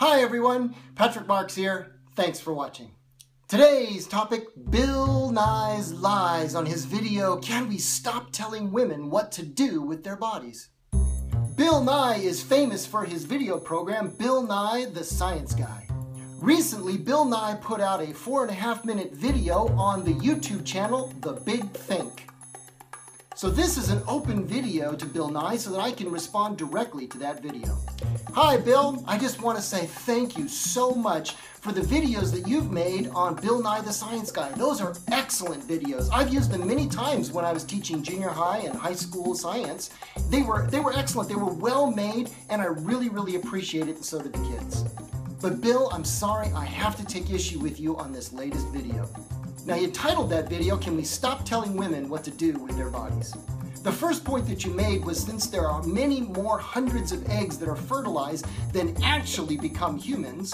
Hi everyone, Patrick Marks here. Thanks for watching. Today's topic, Bill Nye's lies on his video, Can We Stop Telling Women What to Do with Their Bodies? Bill Nye is famous for his video program, Bill Nye the Science Guy. Recently, Bill Nye put out a 4.5-minute video on the YouTube channel, The Big Think. So this is an open video to Bill Nye so that I can respond directly to that video. Hi Bill, I just want to say thank you so much for the videos that you've made on Bill Nye the Science Guy. Those are excellent videos. I've used them many times when I was teaching junior high and high school science. They were excellent, they were well made, and I really appreciate it, and so did the kids. But Bill, I'm sorry, I have to take issue with you on this latest video. Now, you titled that video, Can We Stop Telling Women What to Do with Their Bodies? The first point that you made was since there are many more hundreds of eggs that are fertilized than actually become humans,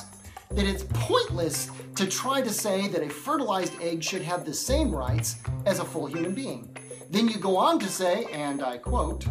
that it's pointless to try to say that a fertilized egg should have the same rights as a full human being. Then you go on to say, and I quote,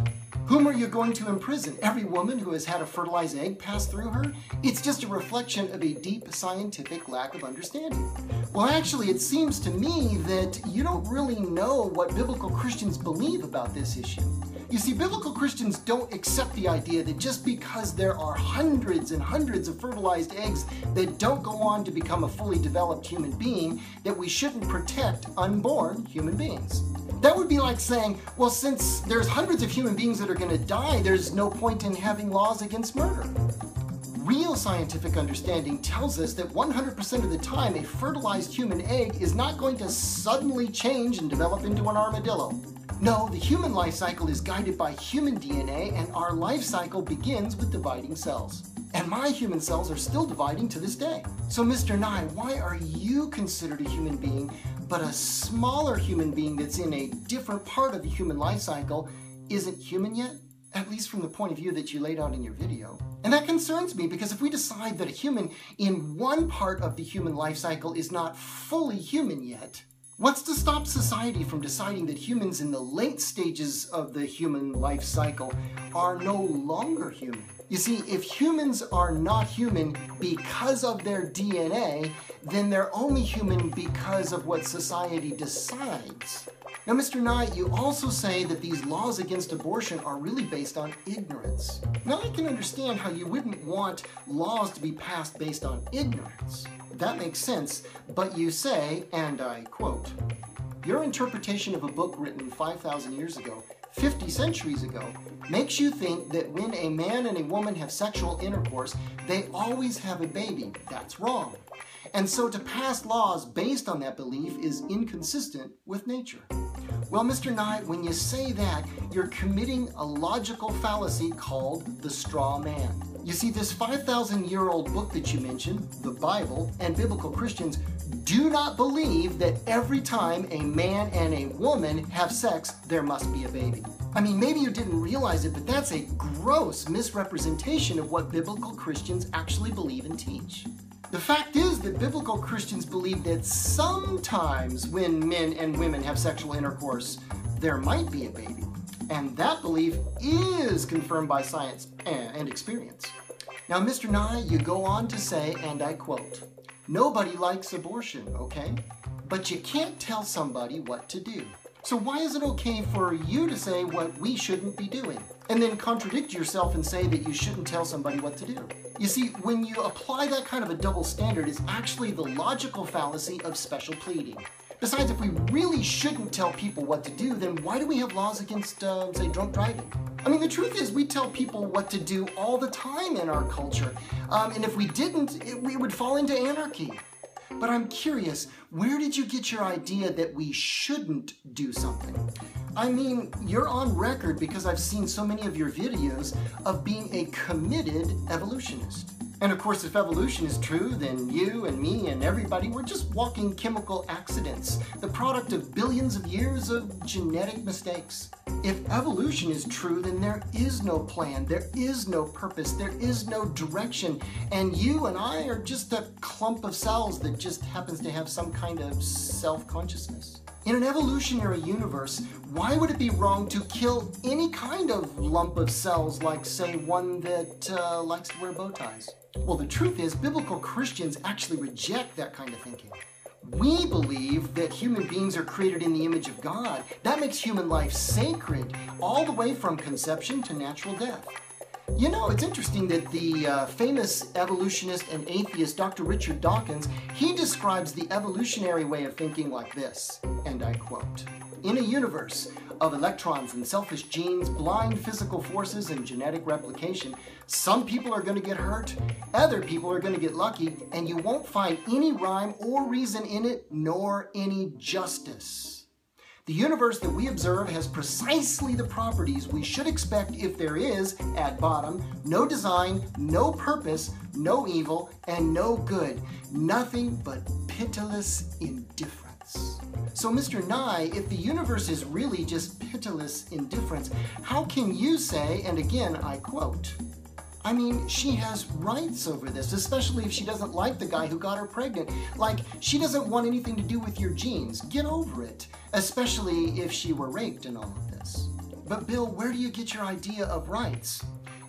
"Whom are you going to imprison? Every woman who has had a fertilized egg pass through her? It's just a reflection of a deep scientific lack of understanding." Well, actually, it seems to me that you don't really know what biblical Christians believe about this issue. You see, biblical Christians don't accept the idea that just because there are hundreds and hundreds of fertilized eggs that don't go on to become a fully developed human being, that we shouldn't protect unborn human beings. That would be like saying, well, since there's hundreds of human beings that are going to die, there's no point in having laws against murder. Real scientific understanding tells us that 100% of the time, a fertilized human egg is not going to suddenly change and develop into an armadillo. No, the human life cycle is guided by human DNA, and our life cycle begins with dividing cells. And my human cells are still dividing to this day. So Mr. Nye, why are you considered a human being, but a smaller human being that's in a different part of the human life cycle isn't human yet? At least from the point of view that you laid out in your video. And that concerns me, because if we decide that a human in one part of the human life cycle is not fully human yet, what's to stop society from deciding that humans in the late stages of the human life cycle are no longer human? You see, if humans are not human because of their DNA, then they're only human because of what society decides. Now, Mr. Nye, you also say that these laws against abortion are really based on ignorance. Now, I can understand how you wouldn't want laws to be passed based on ignorance. That makes sense, but you say, and I quote, "Your interpretation of a book written 5,000 years ago, 50 centuries ago, makes you think that when a man and a woman have sexual intercourse, they always have a baby. That's wrong. And so to pass laws based on that belief is inconsistent with nature." Well, Mr. Nye, when you say that, you're committing a logical fallacy called the straw man. You see, this 5,000-year-old book that you mentioned, the Bible, and biblical Christians do not believe that every time a man and a woman have sex, there must be a baby. I mean, maybe you didn't realize it, but that's a gross misrepresentation of what biblical Christians actually believe and teach. The fact is that biblical Christians believe that sometimes when men and women have sexual intercourse, there might be a baby. And that belief is confirmed by science and experience. Now, Mr. Nye, you go on to say, and I quote, "Nobody likes abortion, okay? But you can't tell somebody what to do. So why is it okay for you to say what we shouldn't be doing, and then contradict yourself and say that you shouldn't tell somebody what to do?" You see, when you apply that kind of a double standard, it's actually the logical fallacy of special pleading. Besides, if we really shouldn't tell people what to do, then why do we have laws against, say, drunk driving? I mean, the truth is we tell people what to do all the time in our culture. And if we didn't, we would fall into anarchy. But I'm curious, where did you get your idea that we shouldn't do something? I mean, you're on record, because I've seen so many of your videos, of being a committed evolutionist. And of course, if evolution is true, then you and me and everybody, we're just walking chemical accidents, the product of billions of years of genetic mistakes. If evolution is true, then there is no plan, there is no purpose, there is no direction, and you and I are just a clump of cells that just happens to have some kind of self-consciousness. In an evolutionary universe, why would it be wrong to kill any kind of lump of cells, like, say, one that likes to wear bow ties? Well, the truth is, biblical Christians actually reject that kind of thinking. We believe that human beings are created in the image of God. That makes human life sacred, all the way from conception to natural death. You know, it's interesting that the famous evolutionist and atheist Dr. Richard Dawkins, he describes the evolutionary way of thinking like this, and I quote, "In a universe of electrons and selfish genes, blind physical forces, and genetic replication, some people are going to get hurt, other people are going to get lucky, and you won't find any rhyme or reason in it, nor any justice. The universe that we observe has precisely the properties we should expect if there is, at bottom, no design, no purpose, no evil, and no good. Nothing but pitiless indifference." So, Mr. Nye, if the universe is really just pitiless indifference, how can you say, and again I quote, I mean, she has rights over this, especially if she doesn't like the guy who got her pregnant. Like, she doesn't want anything to do with your genes. Get over it. Especially if she were raped and all of this. But Bill, where do you get your idea of rights?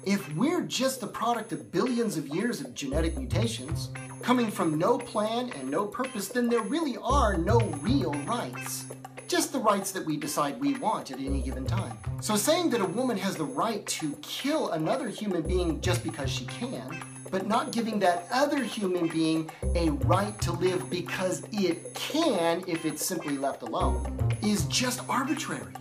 If we're just the product of billions of years of genetic mutations, coming from no plan and no purpose, then there really are no real rights. Just the rights that we decide we want at any given time. So saying that a woman has the right to kill another human being just because she can, but not giving that other human being a right to live because it can if it's simply left alone, is just arbitrary.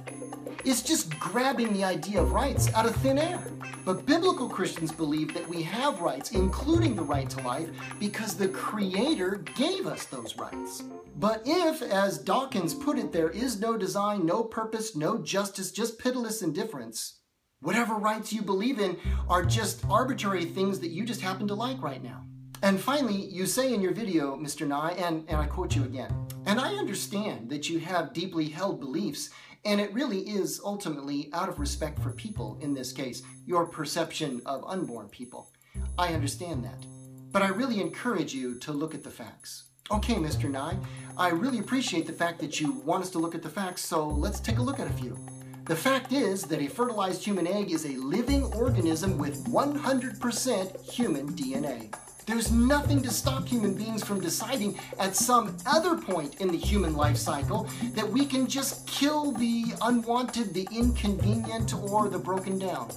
It's just grabbing the idea of rights out of thin air. But biblical Christians believe that we have rights, including the right to life, because the Creator gave us those rights. But if, as Dawkins put it, there is no design, no purpose, no justice, just pitiless indifference, whatever rights you believe in are just arbitrary things that you just happen to like right now. And finally, you say in your video, Mr. Nye, and I quote you again, "And I understand that you have deeply held beliefs, and it really is ultimately out of respect for people, in this case, your perception of unborn people. I understand that. But I really encourage you to look at the facts." Okay, Mr. Nye, I really appreciate the fact that you want us to look at the facts, so let's take a look at a few. The fact is that a fertilized human egg is a living organism with 100% human DNA. There's nothing to stop human beings from deciding at some other point in the human life cycle that we can just kill the unwanted, the inconvenient, or the broken down.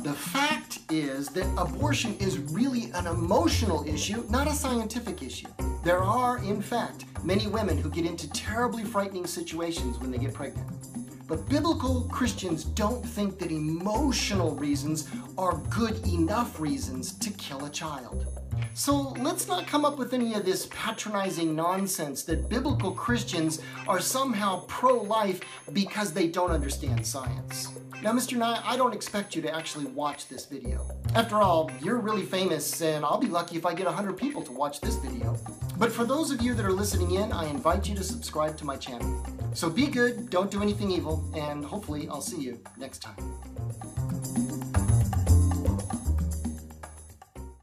The fact is that abortion is really an emotional issue, not a scientific issue. There are, in fact, many women who get into terribly frightening situations when they get pregnant. But biblical Christians don't think that emotional reasons are good enough reasons to kill a child. So let's not come up with any of this patronizing nonsense that biblical Christians are somehow pro-life because they don't understand science. Now, Mr. Nye, I don't expect you to actually watch this video. After all, you're really famous, and I'll be lucky if I get 100 people to watch this video. But for those of you that are listening in, I invite you to subscribe to my channel. So be good, don't do anything evil, and hopefully I'll see you next time.